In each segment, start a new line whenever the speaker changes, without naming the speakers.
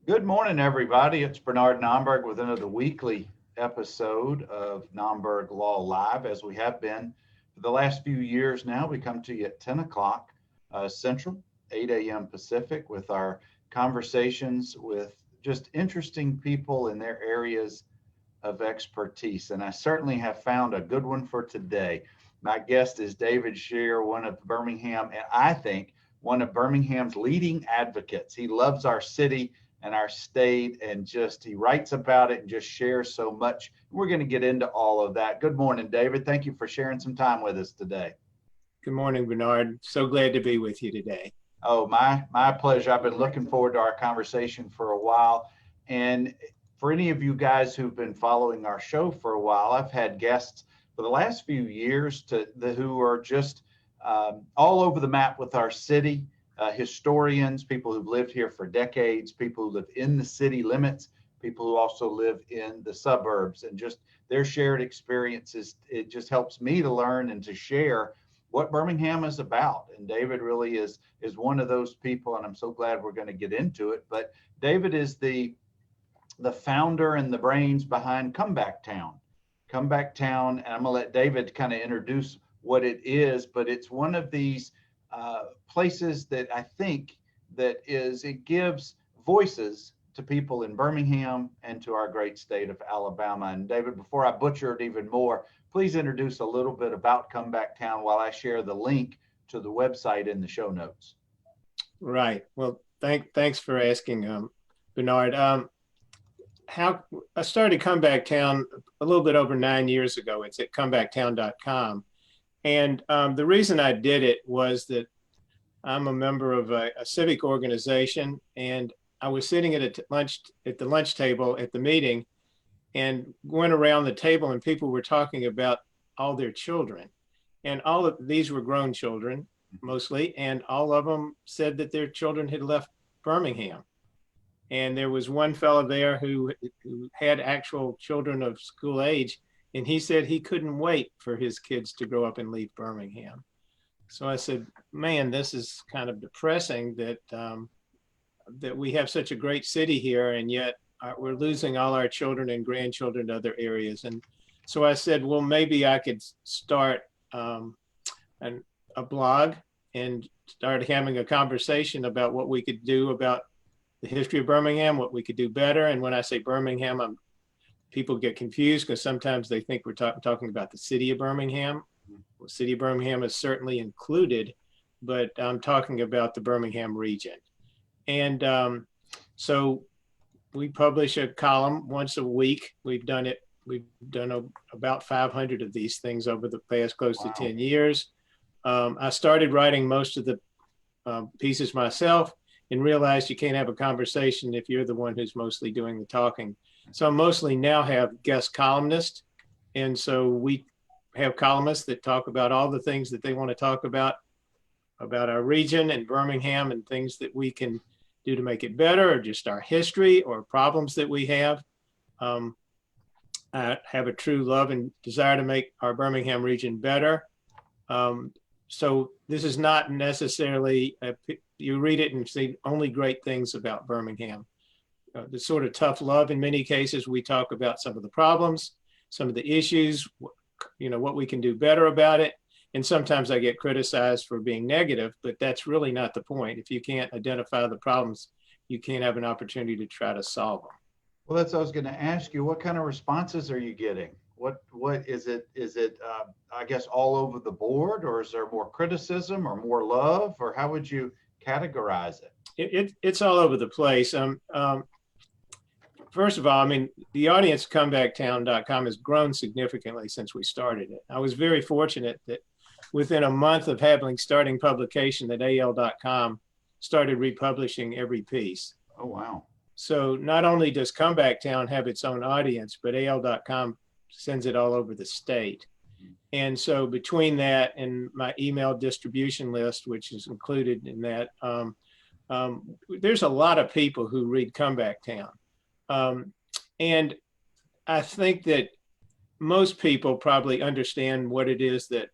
Good morning, everybody. It's Bernard Nomberg with another weekly episode of Nomberg Law Live, as we have been for the last few years now. We come to you at 10 o'clock Central, 8 a.m. Pacific, with our conversations with just interesting people in their areas of expertise. And I certainly have found a good one for today. My guest is David Sher, one of Birmingham, and I think one of Birmingham's leading advocates. He loves our city and our state, and just he writes about it and just shares so much. We're going to get into all of that. Good morning, David. Thank you for sharing some time with us today.
Good morning, Bernard. So glad to be with you today.
Oh, my pleasure. I've been looking forward to our conversation for a while. And for any of you guys who've been following our show for a while, I've had guests for the last few years who are just all over the map with our city. Historians, people who've lived here for decades, people who live in the city limits, people who also live in the suburbs, and just their shared experiences. It just helps me to learn and to share what Birmingham is about. And David really is one of those people, and I'm so glad we're going to get into it. But David is the founder and the brains behind Comeback Town. Comeback Town, and I'm going to let David kind of introduce what it is, but it's one of these places that I think it gives voices to people in Birmingham and to our great state of Alabama. And David, before I butcher it even more, please introduce a little bit about Comeback Town while I share the link to the website in the show notes.
Right. Well, thanks for asking, Bernard. How I started Comeback Town a little bit over 9 years ago. It's at comebacktown.com. And the reason I did it was that I'm a member of a civic organization, and I was sitting at the lunch table at the meeting, and went around the table, and people were talking about all their children, and all of these were grown children mostly, and all of them said that their children had left Birmingham. And there was one fellow there who had actual children of school age, and he said he couldn't wait for his kids to grow up and leave Birmingham. So I said, man, this is kind of depressing that we have such a great city here, and yet we're losing all our children and grandchildren to other areas. And so I said, well, maybe I could start a blog and start having a conversation about what we could do about the history of Birmingham, what we could do better. And when I say Birmingham, people get confused because sometimes they think we're talking about the city of Birmingham. Well, city of Birmingham is certainly included, but I'm talking about the Birmingham region. And so we publish a column once a week. We've done about 500 of these things over the past close to 10 years. I started writing most of the pieces myself and realized you can't have a conversation if you're the one who's mostly doing the talking. So I mostly now have guest columnists. And so we have columnists that talk about all the things that they want to talk about our region and Birmingham, and things that we can do to make it better, or just our history or problems that we have. I have a true love and desire to make our Birmingham region better. So this is not necessarily, you read it and see only great things about Birmingham. The sort of tough love, in many cases, we talk about some of the problems, some of the issues, what we can do better about it. And sometimes I get criticized for being negative, but that's really not the point. If you can't identify the problems, you can't have an opportunity to try to solve them.
Well, that's what I was going to ask you. What kind of responses are you getting? What is it? Is it, I guess, all over the board, or is there more criticism or more love, or how would you categorize it?
It's all over the place. First of all, I mean, the audience at comebacktown.com has grown significantly since we started it. I was very fortunate that within a month of starting publication, that AL.com started republishing every piece.
Oh, wow.
So not only does Comeback Town have its own audience, but AL.com sends it all over the state. And so between that and my email distribution list, which is included in that, there's a lot of people who read Comeback Town. And I think that most people probably understand what it is that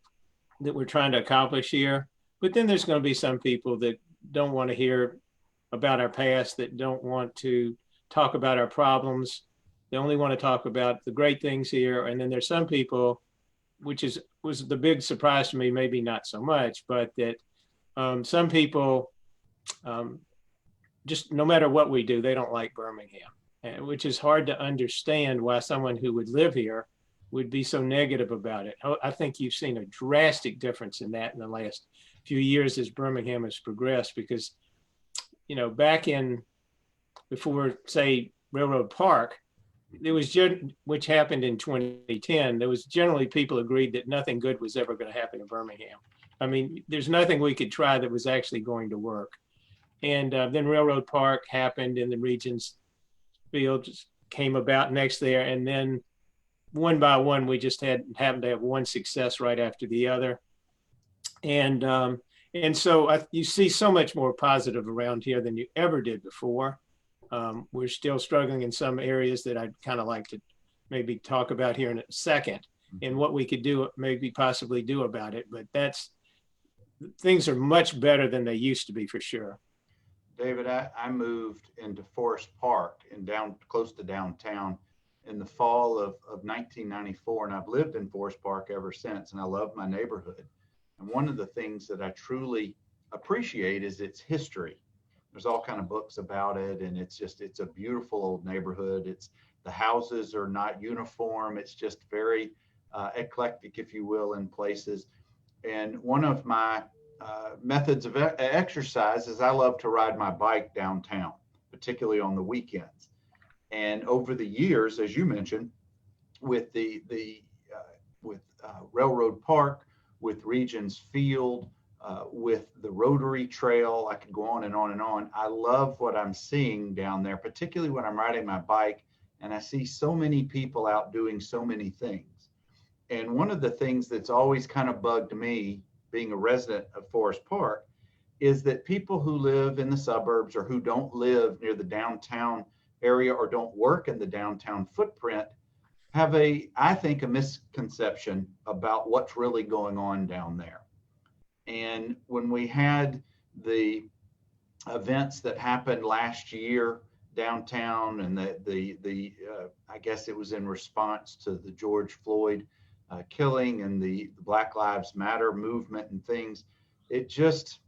we're trying to accomplish here. But then there's going to be some people that don't want to hear about our past, that don't want to talk about our problems. They only want to talk about the great things here. And then there's some people, which was the big surprise to me, maybe not so much, but that some people, just no matter what we do, they don't like Birmingham, which is hard to understand why someone who would live here would be so negative about it. I think you've seen a drastic difference in that in the last few years as Birmingham has progressed, because, back before, say, Railroad Park, there was, which happened in 2010, there was generally people agreed that nothing good was ever going to happen in Birmingham. I mean, there's nothing we could try that was actually going to work. And then Railroad Park happened, and the Regents Field came about next there. And then one by one, we just happened to have one success right after the other. And so you see so much more positive around here than you ever did before. We're still struggling in some areas that I'd kind of like to maybe talk about here in a second, and what we could do, maybe possibly do about it. But things are much better than they used to be, for sure.
David, I moved into Forest Park close to downtown in the fall of 1994, and I've lived in Forest Park ever since, and I love my neighborhood. And one of the things that I truly appreciate is its history. There's all kind of books about it, and it's a beautiful old neighborhood. The houses are not uniform. It's just very eclectic, if you will, in places. And one of my methods of exercise is I love to ride my bike downtown, particularly on the weekends. And over the years, as you mentioned, with Railroad Park, with Regents Field, with the Rotary Trail, I could go on and on and on. I love what I'm seeing down there, particularly when I'm riding my bike and I see so many people out doing so many things. And one of the things that's always kind of bugged me, being a resident of Forest Park, is that people who live in the suburbs or who don't live near the downtown area or don't work in the downtown footprint have I think, a misconception about what's really going on down there. And when we had the events that happened last year downtown, and I guess it was in response to the George Floyd killing and the Black Lives Matter movement and things, it just,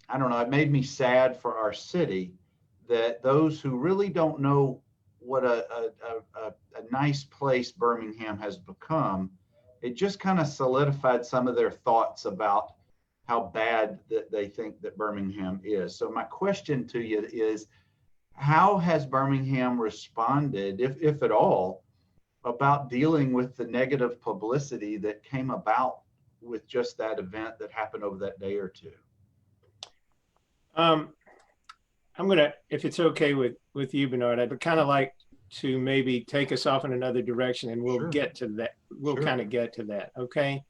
I don't know, it made me sad for our city that those who really don't know what a nice place Birmingham has become, it just kind of solidified some of their thoughts about how bad that they think that Birmingham is. So my question to you is, how has Birmingham responded, if at all, about dealing with the negative publicity that came about with just that event that happened over that day or two?
I'm gonna, if it's okay with you, Bernard, I'd kind of like to maybe take us off in another direction, and we'll get to that. We'll kind of get to that. Okay.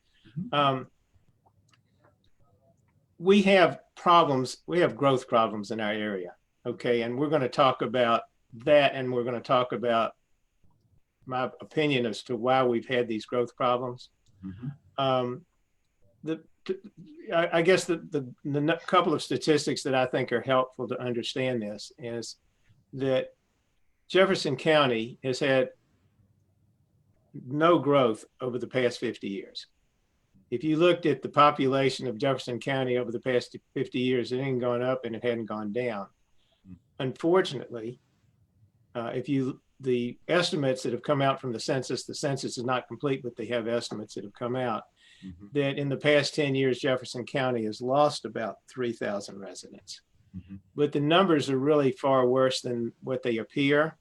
We have problems. We have growth problems in our area. Okay. And we're going to talk about that. And we're going to talk about my opinion as to why we've had these growth problems. I guess the couple of statistics that I think are helpful to understand this is that Jefferson County has had no growth over the past 50 years. If you looked at the population of Jefferson County over the past 50 years, it hadn't gone up and it hadn't gone down. Unfortunately, the estimates that have come out from the census is not complete, but they have estimates that have come out that in the past 10 years, Jefferson County has lost about 3,000 residents. But the numbers are really far worse than what they appear,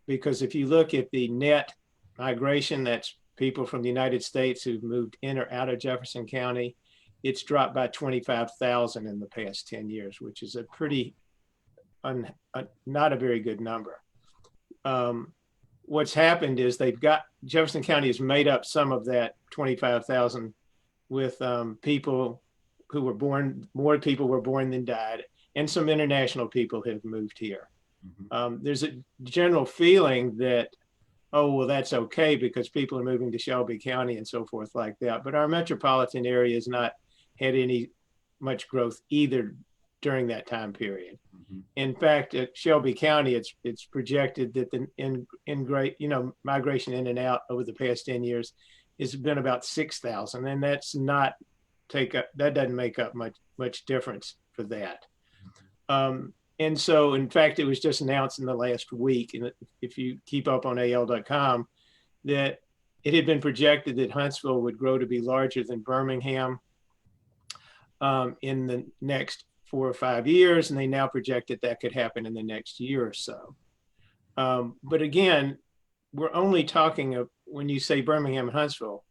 because if you look at the net migration, that's people from the United States who've moved in or out of Jefferson County, it's dropped by 25,000 in the past 10 years, which is a pretty, not a very good number. What's happened is Jefferson County has made up some of that 25,000 with people who were born, more people were born than died, and some international people have moved here. There's a general feeling that, oh, well, that's okay because people are moving to Shelby County and so forth like that. But our metropolitan area has not had any much growth either during that time period.
Mhm.
In fact, at Shelby County, it's projected that the migration in and out over the past 10 years has been about 6,000, and that doesn't make up much difference for that. And so, in fact, it was just announced in the last week, and if you keep up on AL.com, that it had been projected that Huntsville would grow to be larger than Birmingham in the next 4 or 5 years, and they now project that could happen in the next year or so. But again, we're only talking when you say Birmingham and Huntsville,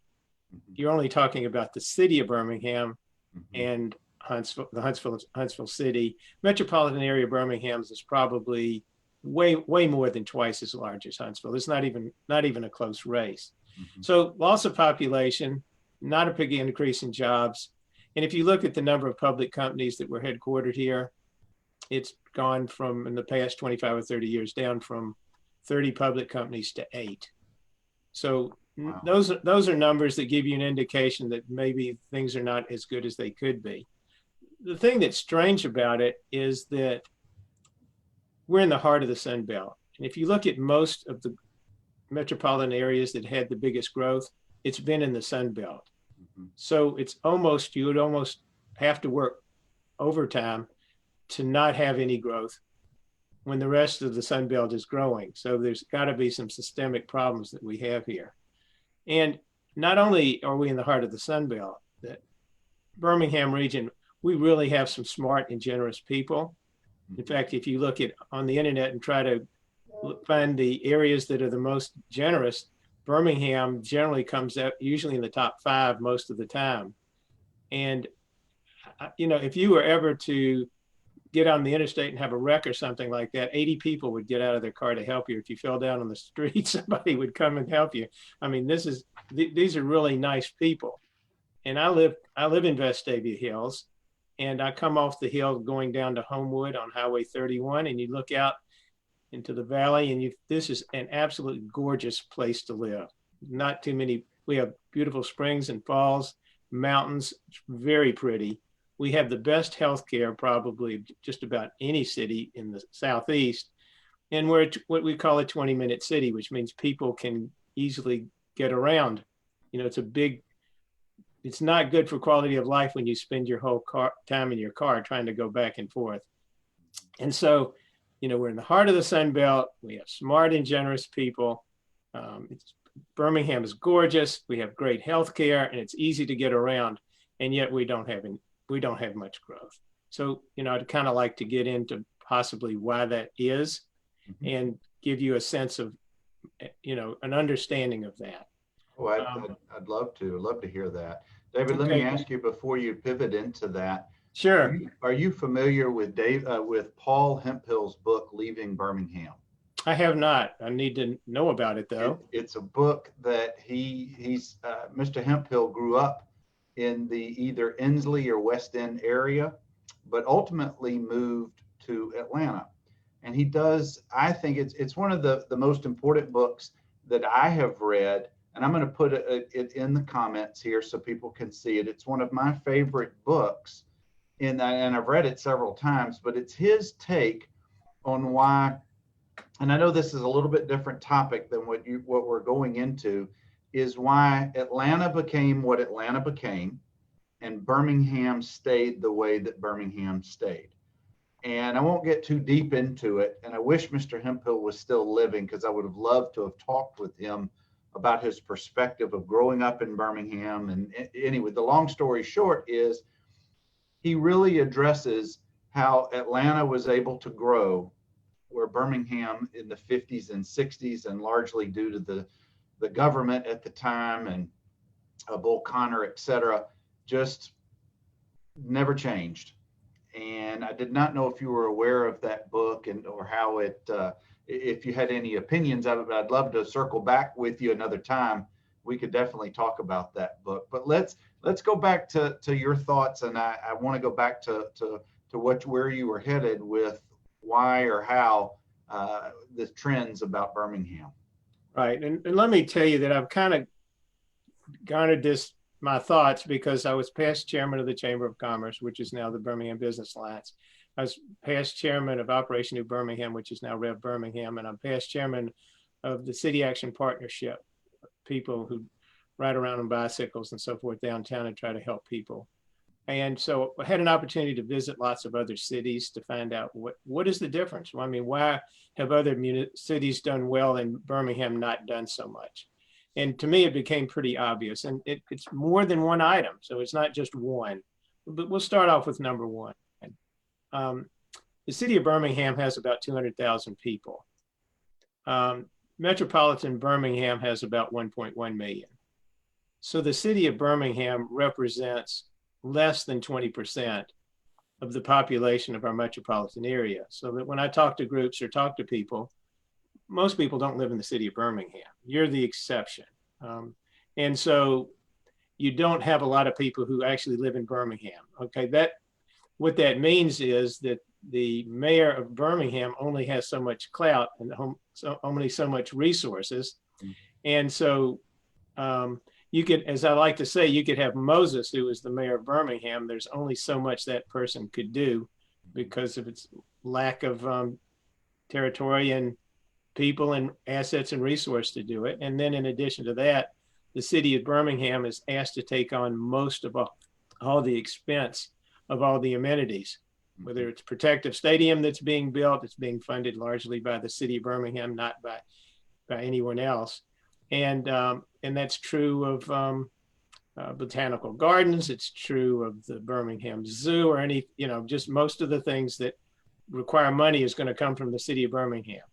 you're only talking about the city of Birmingham and Huntsville, the Huntsville city. Metropolitan area of Birmingham is probably way more than twice as large as Huntsville. It's not even a close race. So loss of population, not a big increase in jobs. And if you look at the number of public companies that were headquartered here, it's gone from, in the past 25 or 30 years, down from 30 public companies to 8. So wow. Those are numbers that give you an indication that maybe things are not as good as they could be. The thing that's strange about it is that we're in the heart of the Sun Belt. And if you look at most of the metropolitan areas that had the biggest growth, it's been in the Sun Belt. So you would almost have to work overtime to not have any growth when the rest of the Sun Belt is growing. So there's got to be some systemic problems that we have here. And not only are we in the heart of the Sun Belt, the Birmingham region, we really have some smart and generous people. In fact, if you look on the internet and try to find the areas that are the most generous, Birmingham generally comes out usually in the top 5 most of the time. And, if you were ever to get on the interstate and have a wreck or something like that, 80 people would get out of their car to help you. If you fell down on the street, somebody would come and help you. I mean, these are really nice people. And I live in Vestavia Hills, and I come off the hill going down to Homewood on Highway 31, and you look out into the valley, and this is an absolutely gorgeous place to live. Not too many. We have beautiful springs and falls, mountains. It's very pretty. We have the best healthcare probably just about any city in the Southeast, and we're what we call a 20-minute city, which means people can easily get around. It's not good for quality of life when you spend your whole time in your car trying to go back and forth. And so, we're in the heart of the Sun Belt. We have smart and generous people. Birmingham is gorgeous. We have great health care, and it's easy to get around. And yet we don't have much growth. So, I'd kind of like to get into possibly why that is and give you a sense of, an understanding of that.
Oh, I'd love to hear that. David, okay. Let me ask you before you pivot into that.
Sure.
Are you familiar with Paul Hemphill's book, Leaving Birmingham?
I have not. I need to know about it, though.
It's a book that Mr. Hemphill grew up in the either Inslee or West End area, but ultimately moved to Atlanta. And he does, I think it's one of the most important books that I have read. And I'm going to put it in the comments here so people can see it. It's one of my favorite books, and I've read it several times, but it's his take on why, and I know this is a little bit different topic than what we're going into, is why Atlanta became what Atlanta became and Birmingham stayed the way that Birmingham stayed. And I won't get too deep into it. And I wish Mr. Hemphill was still living, because I would have loved to have talked with him about his perspective of growing up in Birmingham. And anyway, the long story short is he really addresses how Atlanta was able to grow where Birmingham in the 50s and 60s, and largely due to the government at the time and Bull Connor, et cetera, just never changed. And I did not know if you were aware of that book or how it, if you had any opinions of it. But I'd love to circle back with you another time. We could definitely talk about that book. But let's go back to your thoughts, and I want to go back to where you were headed with why or how the trends about Birmingham.
Right, and let me tell you that I've kind of garnered my thoughts because I was past chairman of the Chamber of Commerce, which is now the Birmingham Business Alliance. I was past chairman of Operation New Birmingham, which is now Rev Birmingham, and I'm past chairman of the City Action Partnership, people who ride around on bicycles and so forth downtown and try to help people. And so I had an opportunity to visit lots of other cities to find out what is the difference. Well, I mean, why have other cities done well and Birmingham not done so much? And to me, it became pretty obvious. And it's more than one item. So it's not just one. But we'll start off with number one. The city of Birmingham has about 200,000 people. Metropolitan Birmingham has about 1.1 million. So the city of Birmingham represents less than 20% of the population of our metropolitan area. So that when I talk to groups or talk to people, most people don't live in the city of Birmingham. You're the exception. And so you don't have a lot of people who actually live in Birmingham. Okay, what that means is that the mayor of Birmingham only has so much clout and only so much resources. And so you could, as I like to say, you could have Moses, who was the mayor of Birmingham. There's only so much that person could do because of its lack of territory and people and assets and resource to do it. And then in addition to that, the city of Birmingham is asked to take on most of all the expense of all the amenities, whether it's protective stadium that's being built, it's being funded largely by the city of Birmingham, not by anyone else. And that's true of botanical gardens. It's true of the Birmingham Zoo or just most of the things that require money is going to come from the city of Birmingham.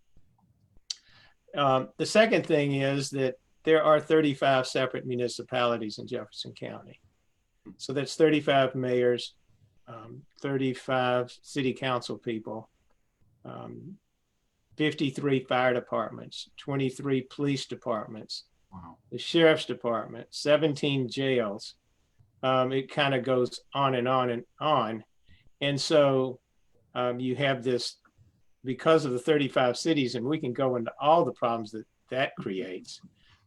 The second thing is that there are 35 separate municipalities in Jefferson County. So that's 35 mayors, 35 city council people, 53 fire departments, 23 police departments, wow, the sheriff's department, 17 jails. It kind of goes on and on and on. And so you have this, because of the 35 cities, and we can go into all the problems that creates.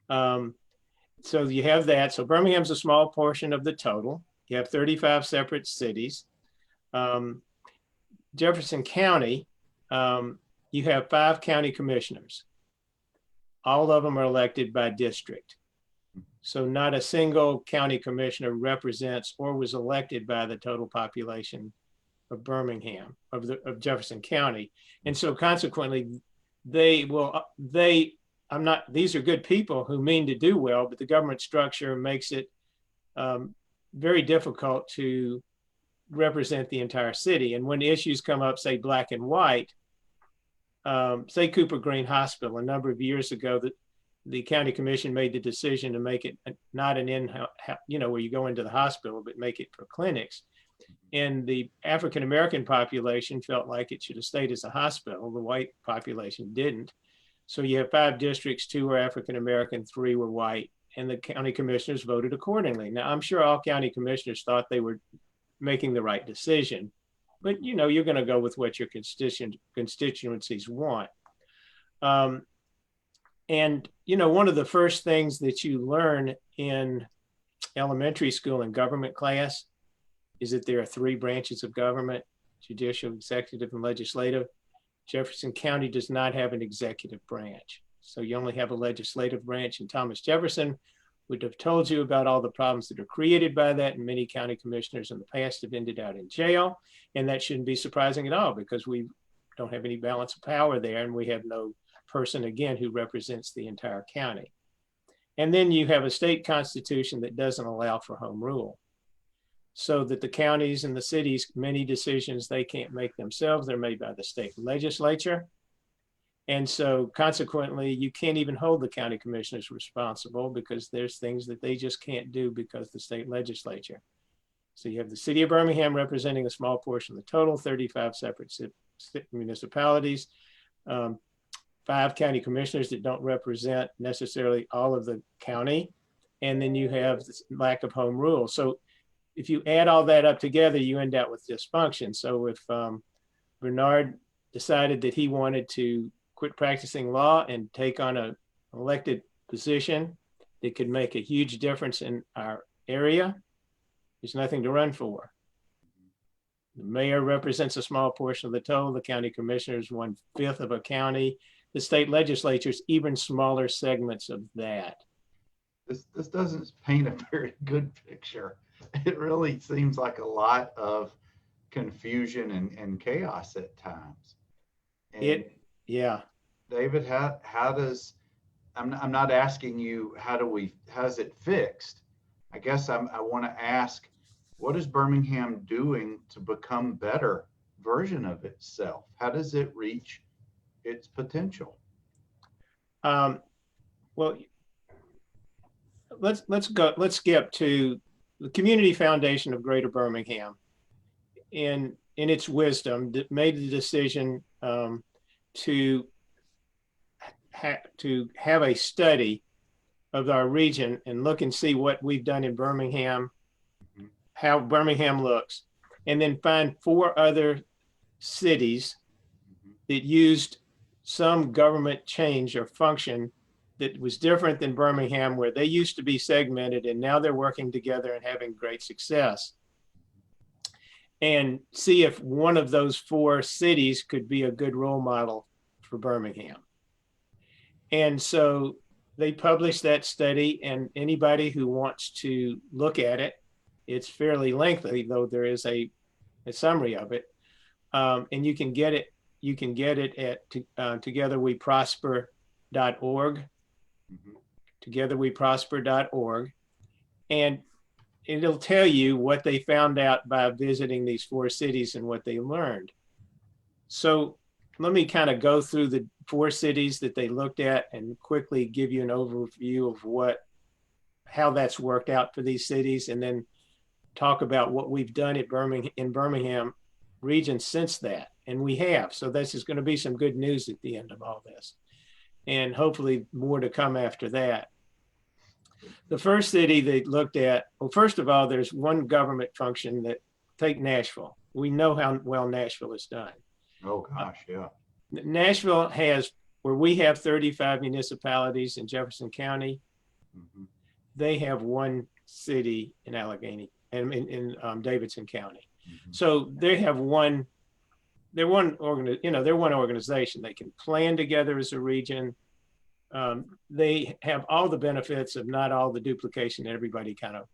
So you have that. So Birmingham's a small portion of the total. You have 35 separate cities. Jefferson County, you have 5 county commissioners. All of them are elected by district. So not a single county commissioner represents or was elected by the total population of Birmingham, of Jefferson County. And so consequently, these are good people who mean to do well, but the government structure makes it very difficult to represent the entire city. And when issues come up, say black and white, say Cooper Green Hospital, a number of years ago, the county commission made the decision to make it not an where you go into the hospital, but make it for clinics. And the African-American population felt like it should have stayed as a hospital. The white population didn't. So you have 5 districts, 2 were African-American, 3 were white, and the county commissioners voted accordingly. Now, I'm sure all county commissioners thought they were making the right decision, but you're going to go with what your constituencies want. And one of the first things that you learn in elementary school and government class is that there are 3 branches of government: judicial, executive, and legislative. Jefferson County does not have an executive branch. So you only have a legislative branch, and Thomas Jefferson would have told you about all the problems that are created by that, and many county commissioners in the past have ended out in jail. And that shouldn't be surprising at all, because we don't have any balance of power there, and we have no person, again, who represents the entire county. And then you have a state constitution that doesn't allow for home rule, so that the counties and the cities, many decisions they can't make themselves, they're made by the state legislature. And so consequently, you can't even hold the county commissioners responsible, because there's things that they just can't do because the state legislature. So you have the city of Birmingham representing a small portion of the total, 35 separate municipalities, 5 county commissioners that don't represent necessarily all of the county. And then you have this lack of home rule. So if you add all that up together, you end up with dysfunction. So if Bernard decided that he wanted to quit practicing law and take on an elected position that could make a huge difference in our area, there's nothing to run for. The mayor represents a small portion of the total. The county commissioners 1/5 of a county. The state legislatures even smaller segments of that.
This doesn't paint a very good picture. It really seems like a lot of confusion and chaos at times. And
Yeah.
David, how does, I'm not asking you how's it fixed? I guess I want to ask, what is Birmingham doing to become better version of itself? How does it reach its potential?
Well, let's skip to the Community Foundation of Greater Birmingham. In its wisdom, made the decision to have a study of our region and look and see what we've done in Birmingham, how Birmingham looks, and then find 4 other cities that used some government change or function that was different than Birmingham, where they used to be segmented and now they're working together and having great success. And see if one of those 4 cities could be a good role model for Birmingham. And so they published that study, and anybody who wants to look at it, it's fairly lengthy, though there is a summary of it. And you can get it at togetherweprosper.org, togetherweprosper.org. And it'll tell you what they found out by visiting these 4 cities and what they learned. So let me kind of go through the 4 cities that they looked at and quickly give you an overview of how that's worked out for these cities, and then talk about what we've done in Birmingham region since that. And we have. So this is going to be some good news at the end of all this. And hopefully more to come after that. The first city they looked at, well, first of all, there's one government function that, take Nashville. We know how well Nashville is done.
Oh gosh, yeah.
Nashville has, where we have 35 municipalities in Jefferson County, they have 1 city in Allegheny and in Davidson County. So they have they're one organization. They can plan together as a region. They have all the benefits of not all the duplication, everybody kind of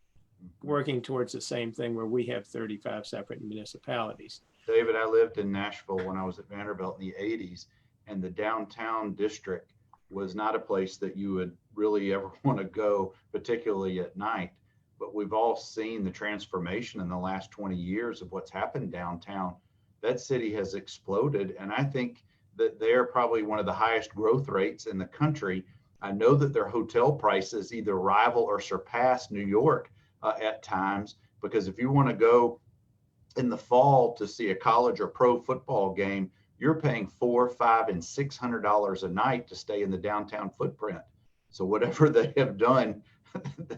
working towards the same thing, where we have 35 separate municipalities.
David, I lived in Nashville when I was at Vanderbilt in the 80s, and the downtown district was not a place that you would really ever want to go, particularly at night. But we've all seen the transformation in the last 20 years of what's happened downtown. That city has exploded, and I think that they're probably one of the highest growth rates in the country. I know that their hotel prices either rival or surpass New York at times, because if you want to go in the fall to see a college or pro football game, you're paying $400, $500, and $600 a night to stay in the downtown footprint. So whatever they have done,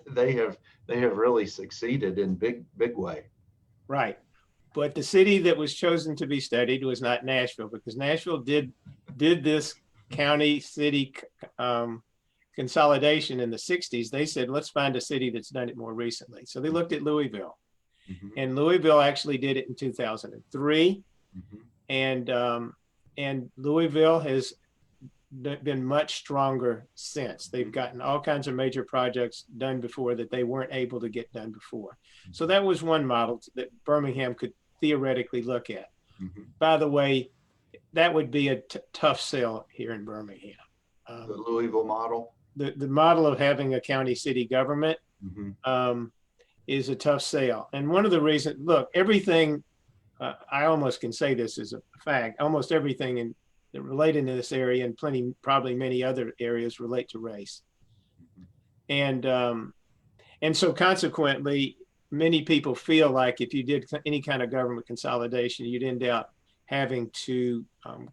they have really succeeded in big way.
Right. But the city that was chosen to be studied was not Nashville, because Nashville did this county city consolidation in the 60s. They said, let's find a city that's done it more recently. So they looked at Louisville. And Louisville actually did it in 2003. And Louisville has been much stronger since. They've gotten all kinds of major projects done before that they weren't able to get done before. So that was one model that Birmingham could theoretically look at. By the way, that would be a tough sell here in Birmingham.
The Louisville model?
The model of having a county city government is a tough sale. And one of the reasons, look, everything, I almost can say this as a fact, almost everything that related to this area, and probably many other areas, relate to race. And so consequently, many people feel like if you did any kind of government consolidation, you'd end up having to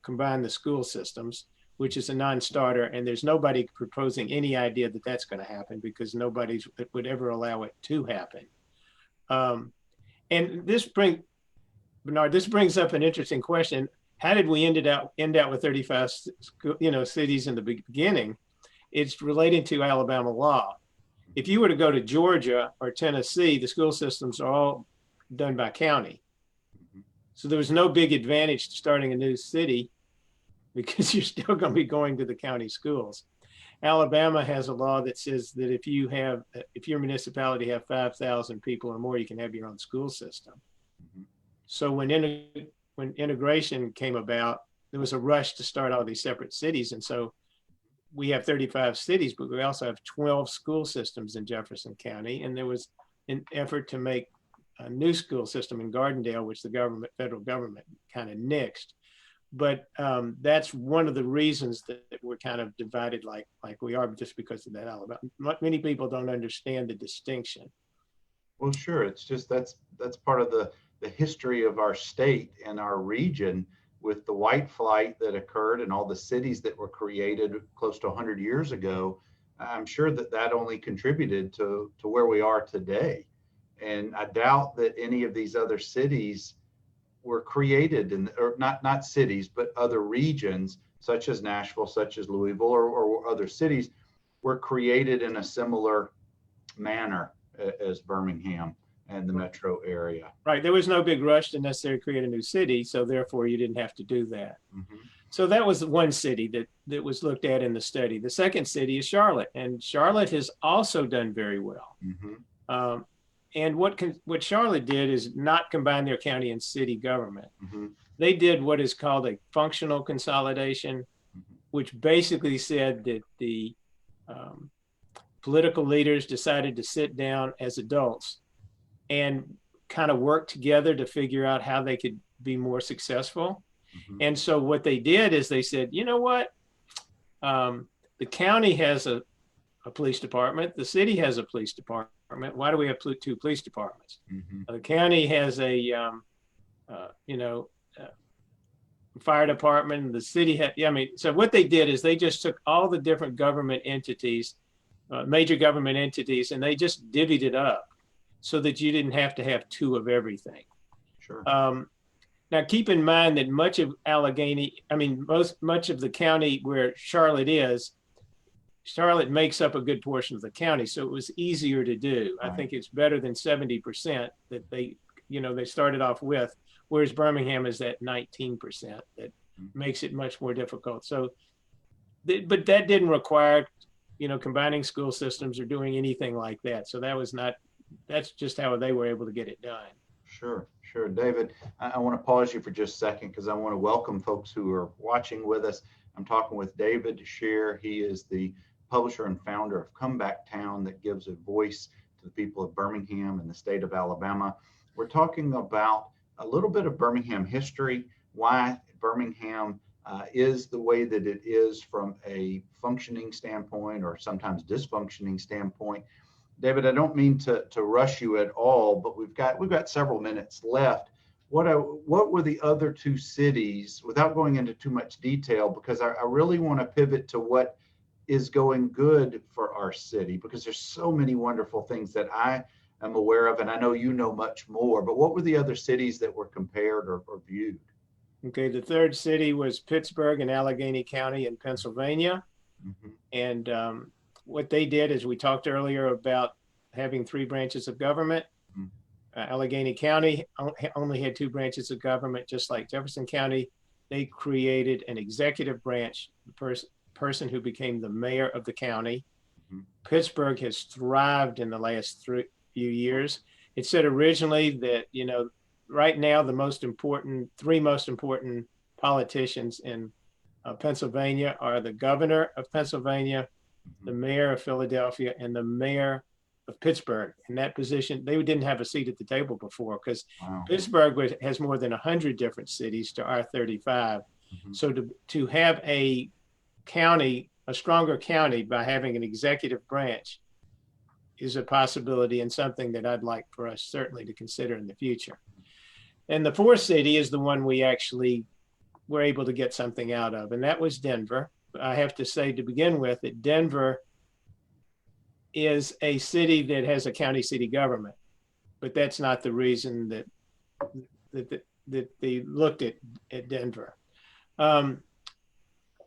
combine the school systems, which is a non-starter. And there's nobody proposing any idea that that's going to happen, because nobody would ever allow it to happen. And this brings up an interesting question. How did we end out with 35 cities in the beginning? It's related to Alabama law. If you were to go to Georgia or Tennessee, the school systems are all done by county. So there was no big advantage to starting a new city because you're still going to be going to the county schools. Alabama has a law that says that if your municipality have 5,000 people or more, you can have your own school system.
Mhm.
So when integration came about, there was a rush to start all these separate cities. And so we have 35 cities, but we also have 12 school systems in Jefferson County. And there was an effort to make a new school system in Gardendale, which the federal government kind of nixed. But that's one of the reasons that we're kind of divided like we are, just because of that Alabama. Many people don't understand the distinction.
Well, sure. It's just that's part of the history of our state and our region with the white flight that occurred and all the cities that were created close to 100 years ago. I'm sure that only contributed to where we are today. And I doubt that any of these other cities were created or not cities, but other regions such as Nashville, such as Louisville, or other cities were created in a similar manner as Birmingham and the metro area.
Right. There was no big rush to necessarily create a new city, so therefore you didn't have to do that.
Mm-hmm.
So that was one city that was looked at in the study. The second city is Charlotte, and Charlotte has also done very well.
Mm-hmm.
And what Charlotte did is not combine their county and city government.
Mm-hmm.
They did what is called a functional consolidation,
Mm-hmm.
which basically said that the political leaders decided to sit down as adults and kind of work together to figure out how they could be more successful.
Mm-hmm.
And so what they did is they said, you know what? The county has a police department. The city has a police department. Why do we have two police departments?
Mm-hmm.
The county has a, fire department. The city had, so what they did is they just took all the different government entities, major government entities, and they just divvied it up so that you didn't have to have two of everything.
Sure.
Now, keep in mind that much of much of the county where Charlotte is, Charlotte makes up a good portion of the county, so it was easier to do. Right. I think it's better than 70% that they started off with, whereas Birmingham is at 19%. That makes it much more difficult. So, but that didn't require, combining school systems or doing anything like that. So that's just how they were able to get it done.
Sure. David, I want to pause you for just a second because I want to welcome folks who are watching with us. I'm talking with David Sher. He is the publisher and founder of Comeback Town that gives a voice to the people of Birmingham and the state of Alabama. We're talking about a little bit of Birmingham history, why Birmingham is the way that it is from a functioning standpoint or sometimes dysfunctioning standpoint. David, I don't mean to rush you at all, but we've got several minutes left. What were the other two cities, without going into too much detail, because I really want to pivot to what is going good for our city, because there's so many wonderful things that I am aware of, and I know you know much more, but what were the other cities that were compared or viewed?
Okay, the third city was Pittsburgh in Allegheny County in Pennsylvania.
Mm-hmm.
And what they did is, we talked earlier about having 3 branches of government. Mm-hmm. Allegheny County only had 2 branches of government, just like Jefferson County. They created an executive branch, the person who became the mayor of the county. Mm-hmm. Pittsburgh has thrived in the last few years. It said originally that, right now the 3 most important politicians in Pennsylvania are the governor of Pennsylvania, mm-hmm. the mayor of Philadelphia, and the mayor of Pittsburgh. In that position, they didn't have a seat at the table before, because wow. Pittsburgh has more than 100 different cities to our 35. Mm-hmm. So to have a stronger county by having an executive branch is a possibility, and something that I'd like for us certainly to consider in the future. And the 4th city is the one we actually were able to get something out of, and that was Denver. I have to say to begin with that Denver is a city that has a county city government, but that's not the reason that they looked at Denver.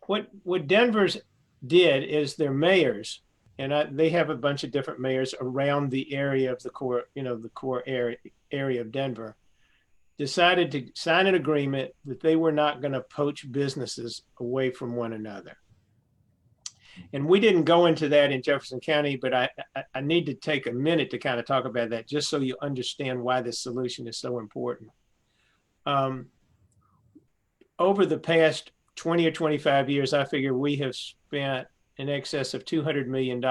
What Denver's did is their mayors, and they have a bunch of different mayors around the area of the core area of Denver. decided to sign an agreement that they were not going to poach businesses away from one another. And we didn't go into that in Jefferson County, but I need to take a minute to kind of talk about that just so you understand why this solution is so important. Over the past 20 or 25 years, I figure we have spent in excess of $200 million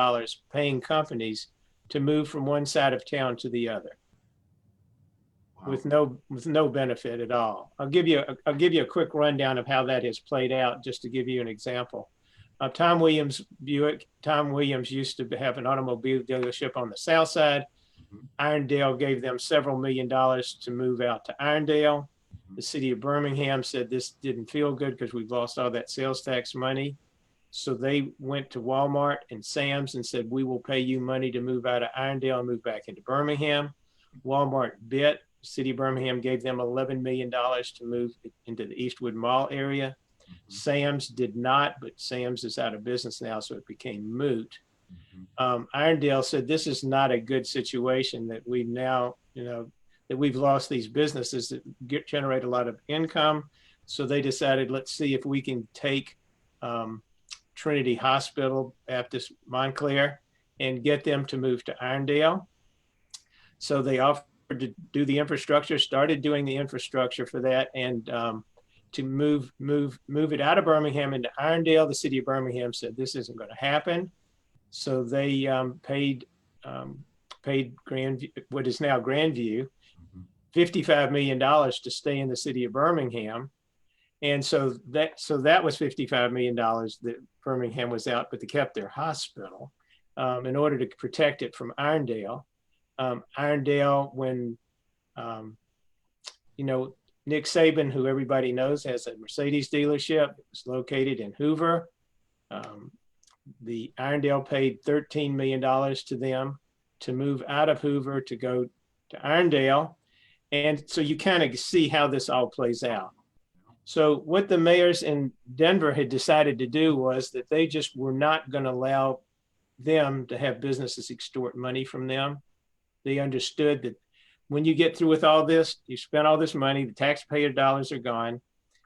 paying companies to move from one side of town to the other. Wow. with no benefit at all. I'll give you a quick rundown of how that has played out, just to give you an example. Tom Williams used to have an automobile dealership on the south side. Irondale gave them several $1 million to move out to Irondale. The city of Birmingham said this didn't feel good because we've lost all that sales tax money. So they went to Walmart and Sam's and said, we will pay you money to move out of Irondale and move back into Birmingham. Walmart bit. City of Birmingham gave them $11 million to move into the Eastwood Mall area. Sam's did not, but Sam's is out of business now, so it became moot. Irondale said this is not a good situation, that we've now, that we've lost these businesses that generate a lot of income. So they decided, let's see if we can take Trinity Hospital, Baptist Montclair, and get them to move to Irondale. So they offered to do the infrastructure, started doing the infrastructure for that, and to move it out of Birmingham into Irondale. The city of Birmingham said this isn't going to happen. So they paid Grandview, what is now Grandview, $55 million to stay in the city of Birmingham. And so that was $55 million that Birmingham was out, but they kept their hospital in order to protect it from Irondale. Irondale, when, Nick Saban, who everybody knows, has a Mercedes dealership. It was located in Hoover. The Irondale paid $13 million to them to move out of Hoover to go to Irondale. And so you kind of see how this all plays out. So what the mayors in Denver had decided to do was that they just were not going to allow them to have businesses extort money from them. They understood that when you get through with all this, you spent all this money, the taxpayer dollars are gone,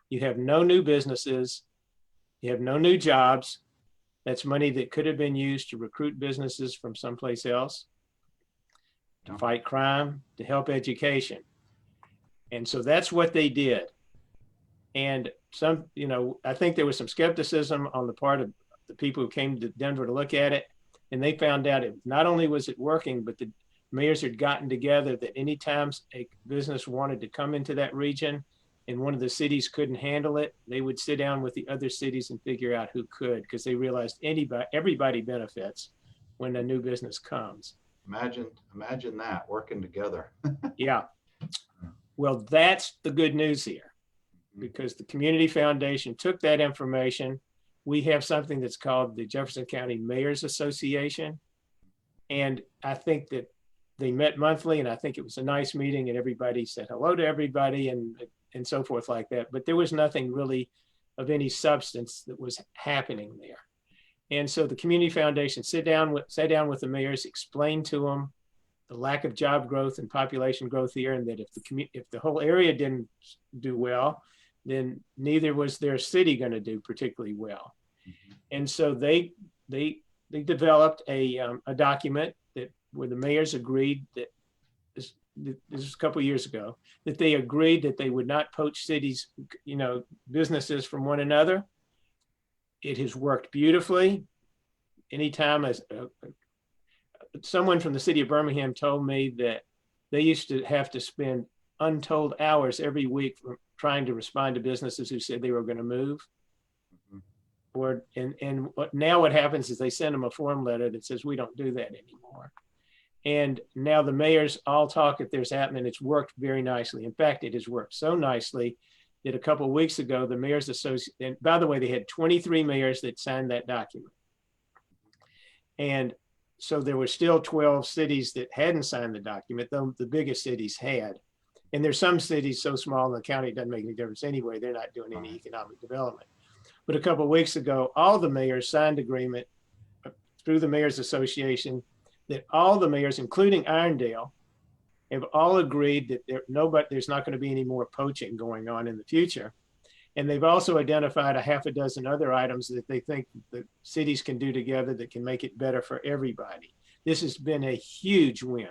you have no new businesses, you have no new jobs. That's money that could have been used to recruit businesses from someplace else, to fight crime, to help education. And so that's what they did. And I think there was some skepticism on the part of the people who came to Denver to look at it. And they found out it not only was it working, but the mayors had gotten together that anytime a business wanted to come into that region and one of the cities couldn't handle it, they would sit down with the other cities and figure out who could, because they realized everybody benefits when a new business comes.
Imagine that, working together.
Yeah. Well, that's the good news here, because the Community Foundation took that information. We have something that's called the Jefferson County Mayors Association. And I think that they met monthly, and I think it was a nice meeting, and everybody said hello to everybody and so forth like that. But there was nothing really of any substance that was happening there. And so the Community Foundation sat down with the mayors, explained to them the lack of job growth and population growth here, and that if the whole area didn't do well, then neither was their city going to do particularly well. And so they developed a document where the mayors agreed that this was a couple of years ago, that they agreed that they would not poach cities, businesses from one another. It has worked beautifully. Anytime someone from the city of Birmingham told me that they used to have to spend untold hours every week trying to respond to businesses who said they were going to move. Now what happens is they send them a form letter that says we don't do that anymore. And now the mayors all talk if there's happening. It's worked very nicely. In fact, it has worked so nicely that a couple of weeks ago, the Mayors Association, and by the way, they had 23 mayors that signed that document. And so there were still 12 cities that hadn't signed the document, though the biggest cities had. And there's some cities so small in the county, it doesn't make any difference anyway. They're not doing any economic development. But a couple of weeks ago, all the mayors signed agreement through the Mayors Association that all the mayors, including Irondale, have all agreed that there's not going to be any more poaching going on in the future. And they've also identified a half a dozen other items that they think that cities can do together that can make it better for everybody. This has been a huge win.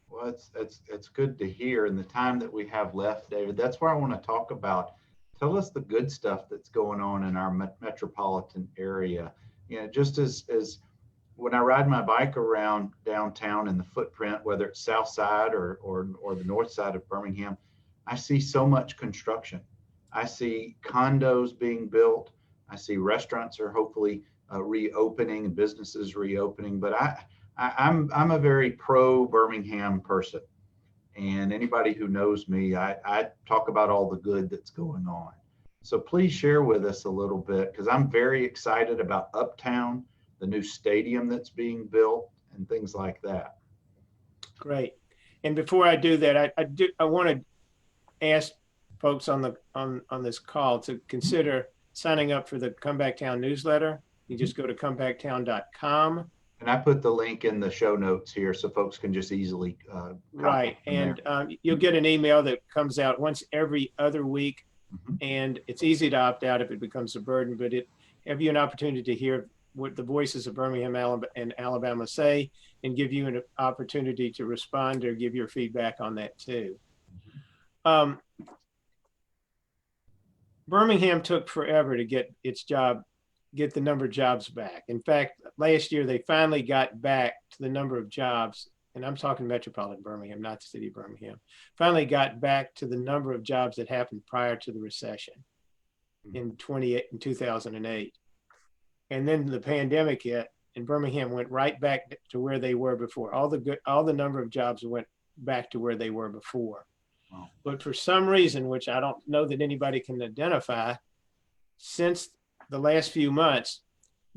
Well, it's good to hear. In the time that we have left, David, that's where I want to talk about. Tell us the good stuff that's going on in our metropolitan area. You know, just as when I ride my bike around downtown in the footprint, whether it's south side or the north side of Birmingham, I see so much construction. I see condos being built. I see restaurants are hopefully reopening and businesses reopening. But I'm a very pro Birmingham person, and anybody who knows me, I talk about all the good that's going on. So please share with us a little bit, because I'm very excited about Uptown, the new stadium that's being built, and things like that.
Great. And before I do that, I want to ask folks on this call to consider signing up for the Comeback Town newsletter. You just go to comebacktown.com.
And I put the link in the show notes here so folks can just easily
right. And you'll get an email that comes out once every other week. Mm-hmm. And it's easy to opt out if it becomes a burden, but it give you an opportunity to hear what the voices of Birmingham and Alabama say, and give you an opportunity to respond or give your feedback on that too. Birmingham took forever to get the number of jobs back. In fact, last year they finally got back to the number of jobs, and I'm talking metropolitan Birmingham, not the city of Birmingham, finally got back to the number of jobs that happened prior to the recession in 2008. And then the pandemic hit, and Birmingham went right back to where they were before. All the number of jobs went back to where they were before. Wow. But for some reason, which I don't know that anybody can identify, since the last few months,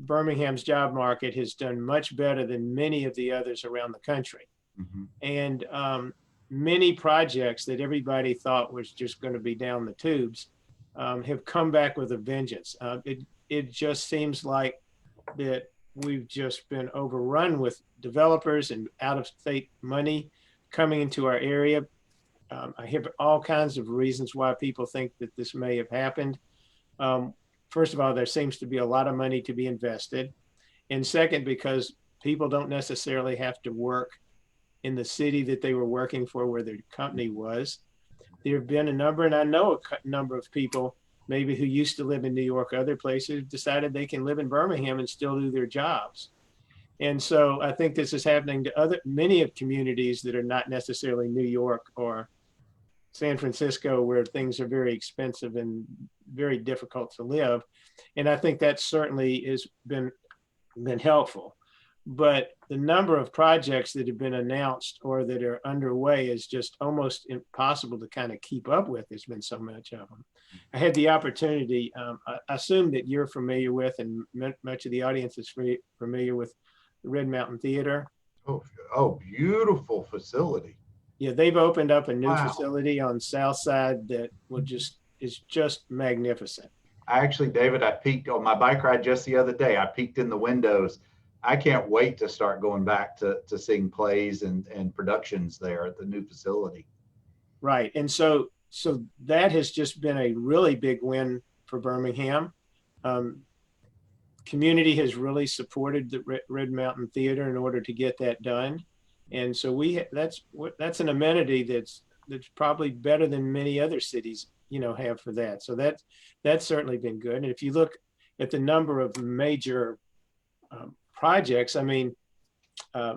Birmingham's job market has done much better than many of the others around the country. Mm-hmm. And many projects that everybody thought was just going to be down the tubes have come back with a vengeance. It just seems like that we've just been overrun with developers and out-of-state money coming into our area. I have all kinds of reasons why people think that this may have happened. First of all, there seems to be a lot of money to be invested. And second, because people don't necessarily have to work in the city that they were working for, where their company was. There have been a number, and I know a number of people maybe who used to live in New York, other places, decided they can live in Birmingham and still do their jobs. And so I think this is happening to many of communities that are not necessarily New York or San Francisco, where things are very expensive and very difficult to live. And I think that certainly has been helpful. But the number of projects that have been announced or that are underway is just almost impossible to kind of keep up with. There's been so much of them. I had the opportunity, I assume that you're familiar with, and much of the audience is familiar with, the Red Mountain Theater.
Oh, beautiful facility.
Yeah, they've opened up a new facility on South Side that is just magnificent.
David, I peeked on my bike ride just the other day. I peeked in the windows. I can't wait to start going back to seeing plays and productions there at the new facility.
Right. And so that has just been a really big win for Birmingham. Community has really supported the Red Mountain Theater in order to get that done. And so that's an amenity that's probably better than many other cities, have for that. So that's certainly been good. And if you look at the number of major projects, I mean,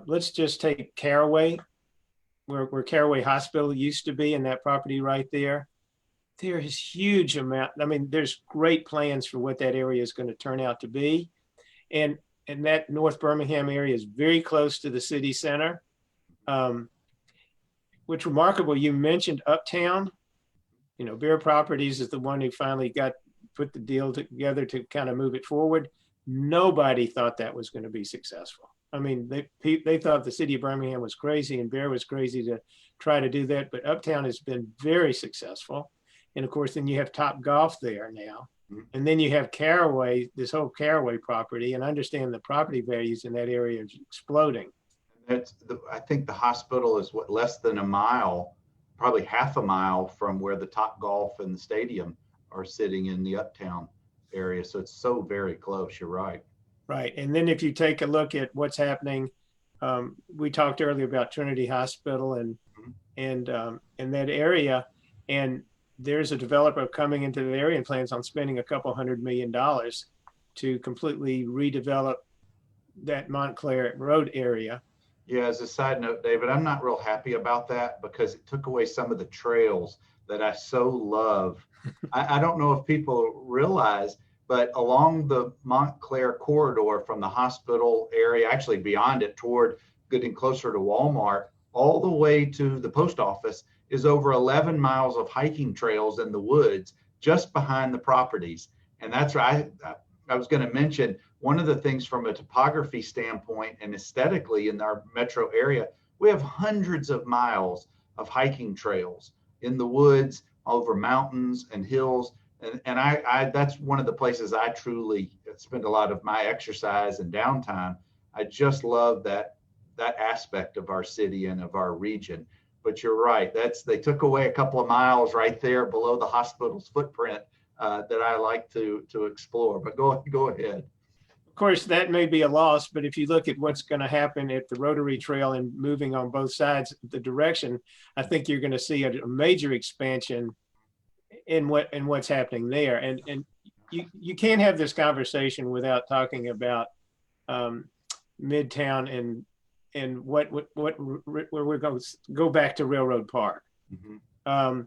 let's just take Caraway, where Caraway Hospital used to be, and that property right there. There is huge amount. I mean, there's great plans for what that area is going to turn out to be. And that North Birmingham area is very close to the city center. What's remarkable, you mentioned Uptown. Bear Properties is the one who finally put the deal together to kind of move it forward. Nobody thought that was going to be successful. I mean, they thought the city of Birmingham was crazy and Bear was crazy to try to do that, but Uptown has been very successful. And of course, then you have Top Golf there now. Mm-hmm. And then you have Caraway, this whole Caraway property, and understand the property values in that area is exploding.
I think the hospital is what, less than a mile, probably half a mile from where the Top Golf and the stadium are sitting in the uptown area. So it's so very close. You're right.
Right. And then if you take a look at what's happening, we talked earlier about Trinity Hospital and in that area, and there's a developer coming into the area and plans on spending a couple $100 million to completely redevelop that Montclair Road area.
Yeah, as a side note, David, I'm not real happy about that because it took away some of the trails that I so love. I don't know if people realize, but along the Montclair corridor from the hospital area, actually beyond it toward getting closer to Walmart, all the way to the post office is over 11 miles of hiking trails in the woods just behind the properties. And that's right. I was going to mention one of the things from a topography standpoint and aesthetically in our metro area, we have hundreds of miles of hiking trails in the woods, over mountains and hills. And I that's one of the places I truly spend a lot of my exercise and downtime. I just love that aspect of our city and of our region. But you're right. They took away a couple of miles right there below the hospital's footprint that I like to explore. But go ahead.
Of course, that may be a loss, but if you look at what's going to happen at the Rotary Trail and moving on both sides of the direction, I think you're going to see a major expansion in what's happening there. And you can't have this conversation without talking about Midtown and where we're going to go back to Railroad Park. Mm-hmm.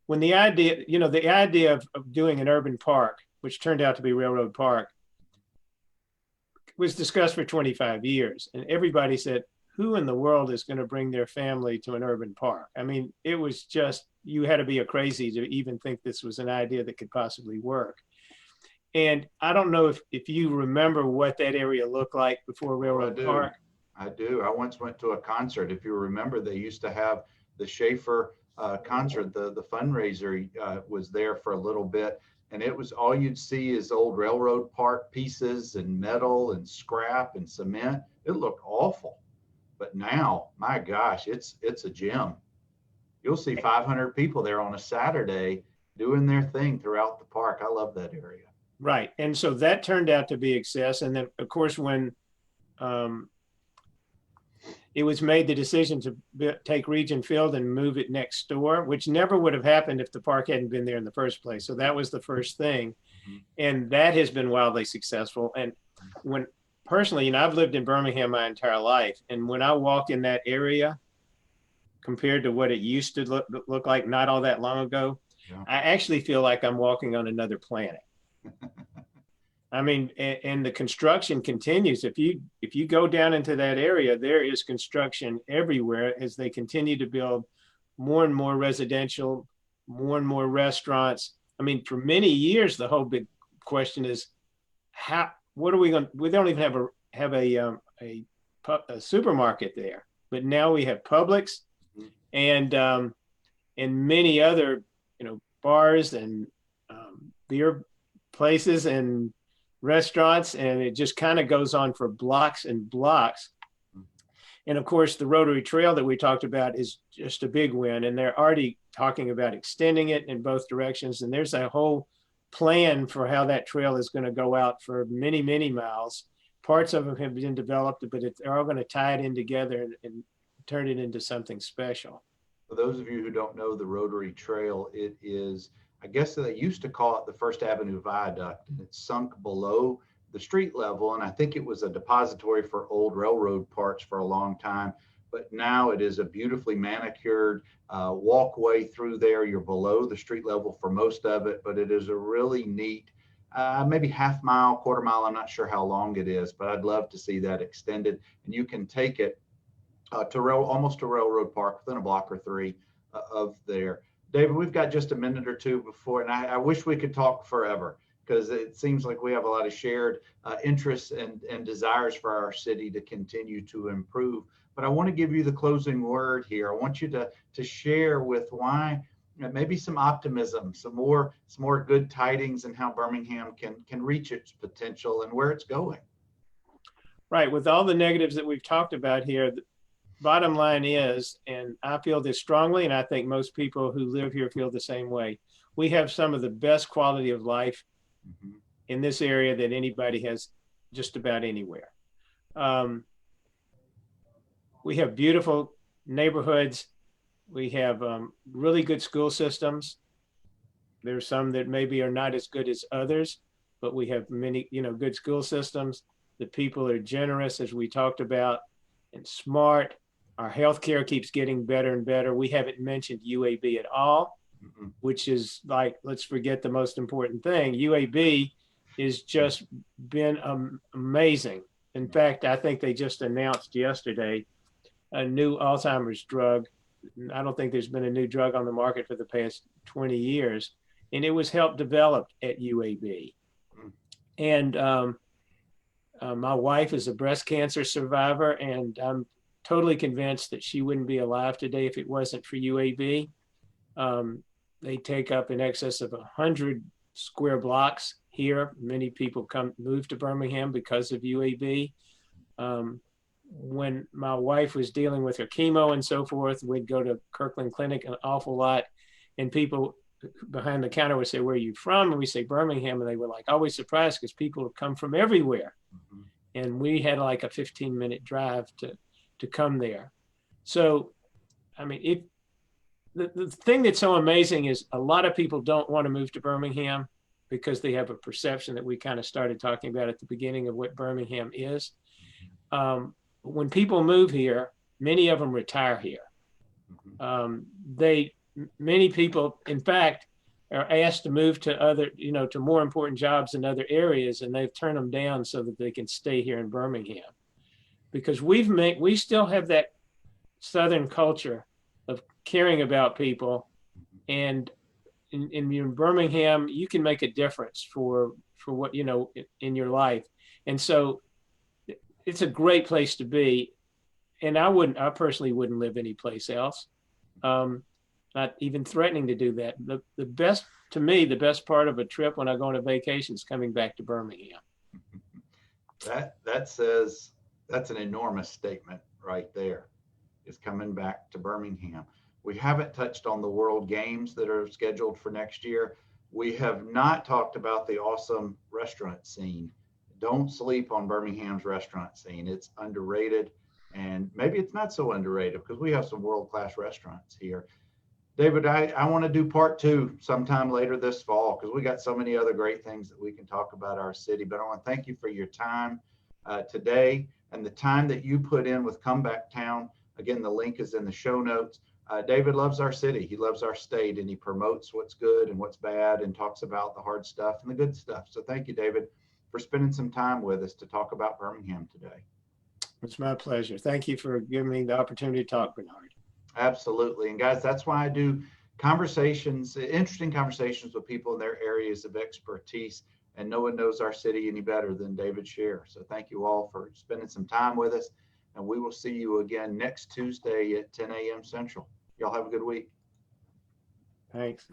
When the idea of doing an urban park, which turned out to be Railroad Park, was discussed for 25 years. And everybody said, who in the world is going to bring their family to an urban park? I mean, it was just, you had to be a crazy to even think this was an idea that could possibly work. And I don't know if you remember what that area looked like before Railroad Park.
I do. I once went to a concert. If you remember, they used to have the Schaefer concert. The fundraiser was there for a little bit. And it was all you'd see is old railroad park pieces and metal and scrap and cement. It looked awful. But now, my gosh, it's a gem. You'll see 500 people there on a Saturday doing their thing throughout the park. I love that area.
Right. And so that turned out to be a success. And then, of course, when it was made the decision to take Region Field and move it next door, which never would have happened if the park hadn't been there in the first place. So that was the first thing. Mm-hmm. And that has been wildly successful. And when personally, I've lived in Birmingham my entire life. And when I walk in that area, compared to what it used to look like not all that long ago, yeah. I actually feel like I'm walking on another planet. I mean, and the construction continues. If you go down into that area, there is construction everywhere as they continue to build more and more residential, more and more restaurants. I mean, for many years, the whole big question is what are we going? We don't even have a supermarket there, but now we have Publix and many other bars and beer places and restaurants, and it just kind of goes on for blocks and blocks. And of course, the Rotary Trail that we talked about is just a big win, and they're already talking about extending it in both directions. And there's a whole plan for how that trail is going to go out for many, many miles. Parts of them have been developed, but they're all going to tie it in together and turn it into something special.
For those of you who don't know the Rotary Trail, it is, I guess they used to call it the First Avenue Viaduct, and it's sunk below the street level. And I think it was a depository for old railroad parts for a long time. But now it is a beautifully manicured walkway through there. You're below the street level for most of it, but it is a really neat, maybe half mile, quarter mile. I'm not sure how long it is, but I'd love to see that extended. And you can take it almost to Railroad Park within a block or three of there. David, we've got just a minute or two before, and I wish we could talk forever because it seems like we have a lot of shared interests and desires for our city to continue to improve. But I want to give you the closing word here. I want you to share with why maybe some optimism, some more good tidings and how Birmingham can reach its potential and where it's going.
Right. With all the negatives that we've talked about here, bottom line is, and I feel this strongly, and I think most people who live here feel the same way. We have some of the best quality of life
Mhm.
in this area that anybody has just about anywhere. Um, we have beautiful neighborhoods. We have really good school systems. There's some that maybe are not as good as others, but we have many, good school systems. The people are generous, as we talked about, and smart. Our healthcare keeps getting better and better. We haven't mentioned UAB at all,
Mhm.
which is like, let's forget the most important thing. UAB has just been amazing. In fact, I think they just announced yesterday a new Alzheimer's drug. I don't think there's been a new drug on the market for the past 20 years. And it was helped developed at UAB.
Mm.
And my wife is a breast cancer survivor, and I'm totally convinced that she wouldn't be alive today if it wasn't for UAB. They take up in excess of 100 square blocks here. Many people move to Birmingham because of UAB. When my wife was dealing with her chemo and so forth, we'd go to Kirkland Clinic an awful lot, and people behind the counter would say, "Where are you from?" And we say Birmingham, and they were like always surprised because people have come from everywhere.
Mhm.
And we had like a 15-minute drive to come there. So, I mean, the thing that's so amazing is a lot of people don't want to move to Birmingham because they have a perception that we kind of started talking about at the beginning of what Birmingham is. When people move here, many of them retire here.
Mhm.
Many people, in fact, are asked to move to to more important jobs in other areas, and they've turned them down so that they can stay here in Birmingham, because we still have that Southern culture of caring about people, and in Birmingham, you can make a difference for what in your life, and so it's a great place to be. And I personally wouldn't live anyplace else. Um, Not even threatening to do that. The best, to me, the best part of a trip when I go on a vacation is coming back to Birmingham.
That says that's an enormous statement right there. Is coming back to Birmingham. We haven't touched on the World Games that are scheduled for next year. We have not talked about the awesome restaurant scene. Don't sleep on Birmingham's restaurant scene. It's underrated, and maybe it's not so underrated because we have some world-class restaurants here. David, I want to do part two sometime later this fall because we got so many other great things that we can talk about our city. But I want to thank you for your time today and the time that you put in with Comeback Town. Again, the link is in the show notes. David loves our city. He loves our state, and he promotes what's good and what's bad and talks about the hard stuff and the good stuff. So thank you, David, for spending some time with us to talk about Birmingham today.
It's my pleasure. Thank you for giving me the opportunity to talk, Bernard.
Absolutely. And guys, that's why I do conversations, interesting conversations with people in their areas of expertise. And no one knows our city any better than David Sher. So thank you all for spending some time with us. And we will see you again next Tuesday at 10 a.m. Central. Y'all have a good week.
Thanks.